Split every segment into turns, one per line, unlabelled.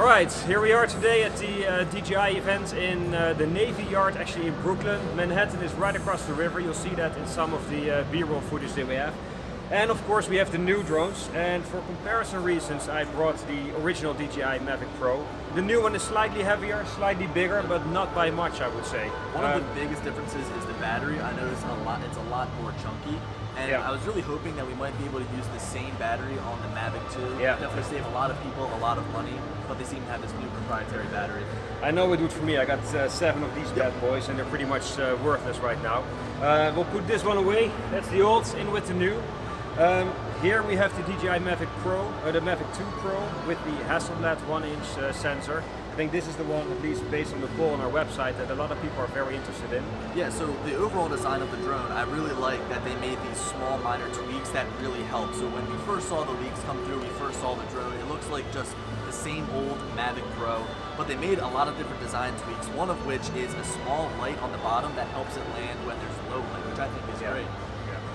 Alright, here we are today at the DJI event in the Navy Yard, actually in Brooklyn. Manhattan is right across the river. You'll see that in some of the B-roll footage that we have. And of course we have the new drones, and for comparison reasons I brought the original DJI Mavic Pro. The new one is slightly heavier, slightly bigger, but not by much, I would say.
One of the biggest differences is the battery. I noticed it's a lot more chunky, and I was really hoping that we might be able to use the same battery on the Mavic 2.
Yeah.
Definitely save a lot of people a lot of money, but they seem to have this new proprietary battery.
I know it would for me. I got 7 of these bad boys, and they're pretty much worthless right now. We'll put this one away. That's the old, in with the new. Here we have the DJI Mavic Pro, the Mavic 2 Pro with the Hasselblad 1-inch sensor. I think this is the one, at least based on the poll on our website, that a lot of people are very interested in.
Yeah, so the overall design of the drone, I really like that they made these small minor tweaks that really help. So when we first saw the leaks come through, we first saw the drone, it looks like just the same old Mavic Pro, but they made a lot of different design tweaks, one of which is a small light on the bottom that helps it land when there's low light, which I think is great.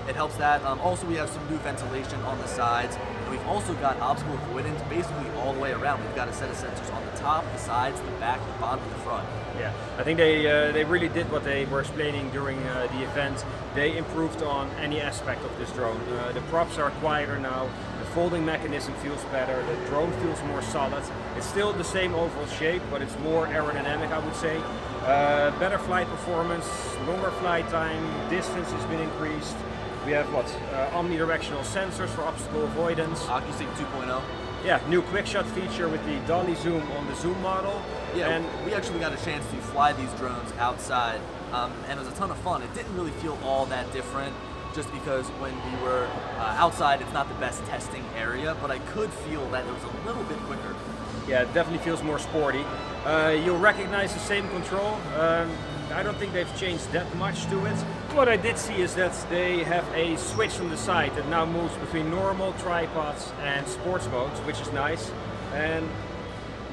It helps that. Also, we have some new ventilation on the sides. And we've also got obstacle avoidance basically all the way around. We've got a set of sensors on the top, the sides, the back, the bottom, and the front.
Yeah, I think they really did what they were explaining during the event. They improved on any aspect of this drone. The props are quieter now. The folding mechanism feels better. The drone feels more solid. It's still the same overall shape, but it's more aerodynamic, I would say. Better flight performance, longer flight time, distance has been increased. We have omnidirectional sensors for obstacle avoidance.
OcuSync 2.0.
Yeah, new quick shot feature with the dolly zoom on the zoom model.
Yeah, and we actually got a chance to fly these drones outside, and it was a ton of fun. It didn't really feel all that different, just because when we were outside, it's not the best testing area, but I could feel that it was a little bit quicker.
Yeah, it definitely feels more sporty. You'll recognize the same control. I don't think they've changed that much to it. What I did see is that they have a switch on the side that now moves between normal, tripods and sports modes, which is nice. And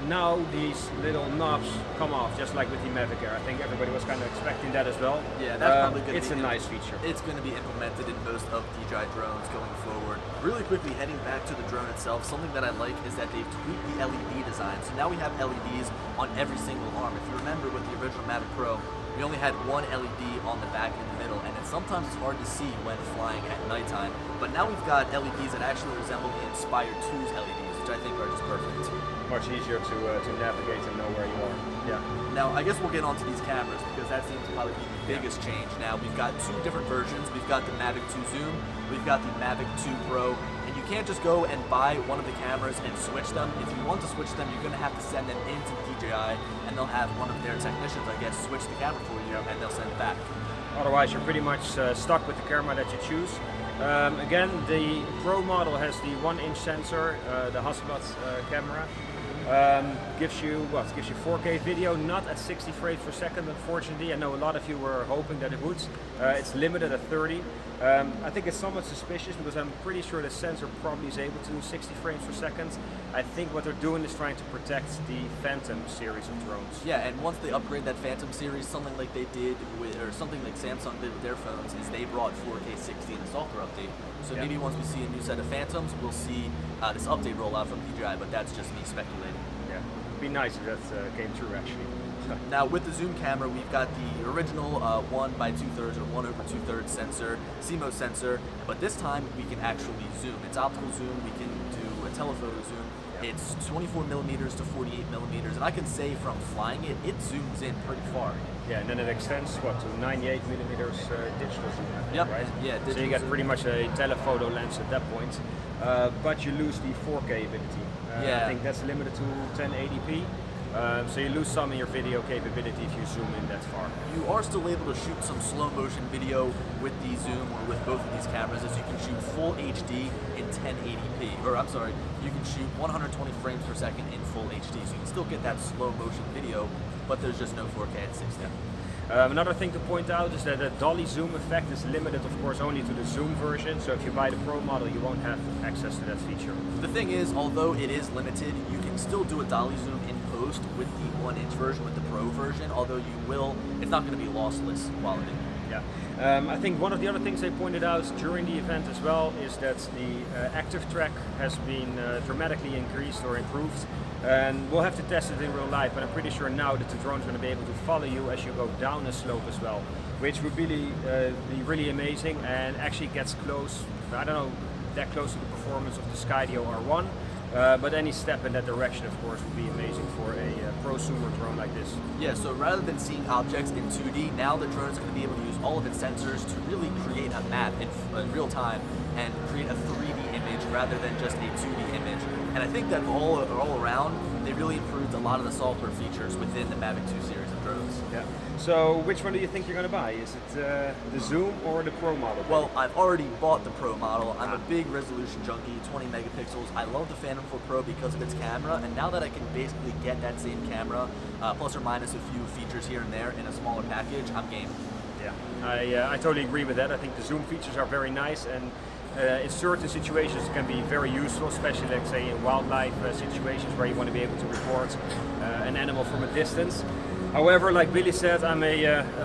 now these little knobs come off, just like with the Mavic Air. I think everybody was kind of expecting that as well.
Yeah, that's probably going to be...
It's a nice feature.
It's going to be implemented in most of DJI drones going forward. Really quickly, heading back to the drone itself, something that I like is that they've tweaked the LED design. So now we have LEDs on every single arm. If you remember with the original Mavic Pro, we only had one LED on the back and the middle, and sometimes it's hard to see when flying at nighttime. But now we've got LEDs that actually resemble the Inspire 2's LEDs, which I think are just perfect.
Much easier to navigate and know where you are. Yeah.
Now, I guess we'll get onto these cameras because that seems to probably be the biggest change. Now, we've got 2 different versions. We've got the Mavic 2 Zoom, we've got the Mavic 2 Pro, and you can't just go and buy one of the cameras and switch them. If you want to switch them, you're going to have to send them into DJI, and they'll have one of their technicians, I guess, switch the camera for you, and they'll send it back.
Otherwise, you're pretty much stuck with the camera that you choose. Again, the Pro model has the 1-inch sensor, the Hasselblad camera. Gives you 4K video, not at 60 frames per second, unfortunately. I know a lot of you were hoping that it would. It's limited at 30. I think it's somewhat suspicious because I'm pretty sure the sensor probably is able to do 60 frames per second. I think what they're doing is trying to protect the Phantom series of drones.
Yeah, and once they upgrade that Phantom series, something like they did with, or something like Samsung did with their phones, is they brought 4K 60 in a software update. So maybe once we see a new set of Phantoms, we'll see this update roll out from DJI, but that's just me speculating.
Yeah, it'd be nice if that came true actually.
Now with the zoom camera, we've got the original 1 by 2/3 or 1 over 2/3 sensor, CMOS sensor, but this time we can actually zoom. It's optical zoom, we can do a telephoto zoom. It's 24 millimeters to 48 millimeters, and I can say from flying it, it zooms in pretty far.
Yeah, and then it extends to 98 millimeters digital zoom, I think, right?
Yeah,
so you get pretty much a telephoto lens at that point, but you lose the 4K ability. I think that's limited to 1080p. So you lose some of your video capability if you zoom in that far.
You are still able to shoot some slow motion video with the zoom or with both of these cameras, as you can shoot full HD in 1080p, or I'm sorry, you can shoot 120 frames per second in full HD, so you can still get that slow motion video, but there's just no 4K at 60.
Another thing to point out is that the dolly zoom effect is limited, of course, only to the zoom version. So if you buy the Pro model, you won't have access to that feature.
The thing is, although it is limited, you can still do a dolly zoom in post with the 1-inch version, with the Pro version. Although it's not going to be lossless quality.
Yeah. I think one of the other things they pointed out during the event as well is that the active track has been dramatically increased or improved. And we'll have to test it in real life, but I'm pretty sure now that the drone is going to be able to follow you as you go down a slope as well, which would really be really amazing and actually gets close, I don't know, that close to the performance of the Skydio R1. But any step in that direction, of course, would be amazing for a prosumer drone like this.
Yeah, so rather than seeing objects in 2D, now the drone is going to be able to use all of its sensors to really create a map in real time and create a 3D image rather than just a 2D image. And I think that all around, they really improved a lot of the software features within the Mavic 2 series of drones.
Yeah. So which one do you think you're going to buy? Is it the Zoom or the Pro model?
Well, I've already bought the Pro model. I'm a big resolution junkie, 20 megapixels. I love the Phantom 4 Pro because of its camera, and now that I can basically get that same camera, plus or minus a few features here and there in a smaller package, I'm game.
Yeah, I totally agree with that. I think the zoom features are very nice, and in certain situations it can be very useful, especially let's say in wildlife situations where you want to be able to record an animal from a distance. However, like Billy said, I'm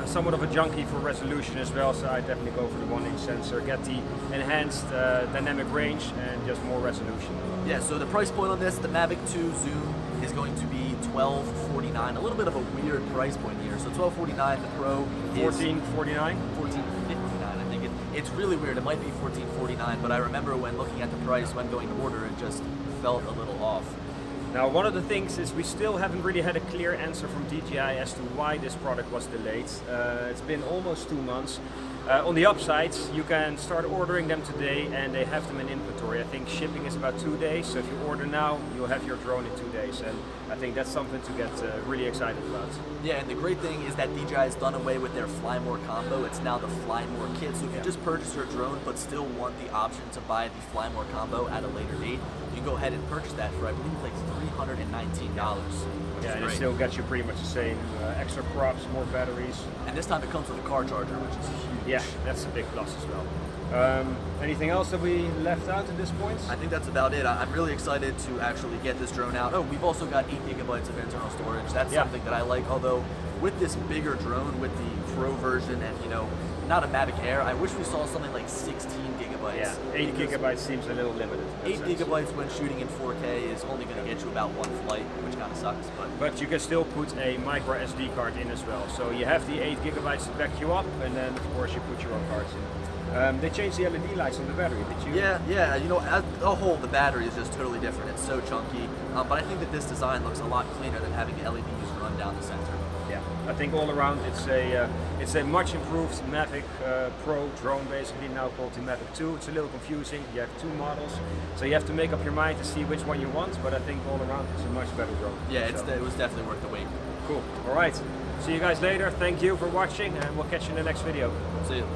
somewhat of a junkie for resolution as well, so I definitely go for the 1-inch sensor, get the enhanced dynamic range and just more resolution.
Yeah, so the price point on this, the Mavic 2 Zoom is going to be $1249, a little bit of a weird price point here. So $1249, the Pro is
$1449?
$1459, I think. It's really weird, it might be $1449, but I remember when looking at the price when going to order, it just felt a little off.
Now, one of the things is we still haven't really had a clear answer from DJI as to why this product was delayed. It's been almost 2 months. On the upside, you can start ordering them today and they have them in inventory. I think shipping is about 2 days, so if you order now, you'll have your drone in 2 days. And I think that's something to get really excited about.
Yeah, and the great thing is that DJI has done away with their Fly More combo. It's now the Fly More kit. So if you just purchase your drone but still want the option to buy the Fly More combo at a later date, you can go ahead and purchase that for, I believe, like $319.
Yeah, and it still gets you pretty much the same extra props, more batteries.
And this time it comes with a car charger, which is huge.
Yeah, that's a big plus as well. Anything else that we left out at this point?
I think that's about it. I'm really excited to actually get this drone out. Oh, we've also got 8 gigabytes of internal storage. That's something that I like, although with this bigger drone, with the Pro version and, you know, not a Mavic Air, I wish we saw something like 16 gigabytes.
Yeah, 8 gigabytes seems a little limited.
8 gigabytes when shooting in 4K is only going to get you about one flight, which kind of sucks.
But you can still put a micro SD card in as well. So you have the 8 gigabytes to back you up, and then of course you put your own cards in. They changed the LED lights on the battery, did you?
Yeah, you know, as a whole, the battery is just totally different. It's so chunky, but I think that this design looks a lot cleaner than having the LEDs run down the center.
Yeah, I think all around it's a much improved Mavic Pro drone, basically now called the Mavic 2. It's a little confusing. You have 2 models, so you have to make up your mind to see which one you want. But I think all around it's a much better drone.
Yeah, it was definitely worth the wait.
Cool. All right. See you guys later. Thank you for watching, and we'll catch you in the next video.
See you.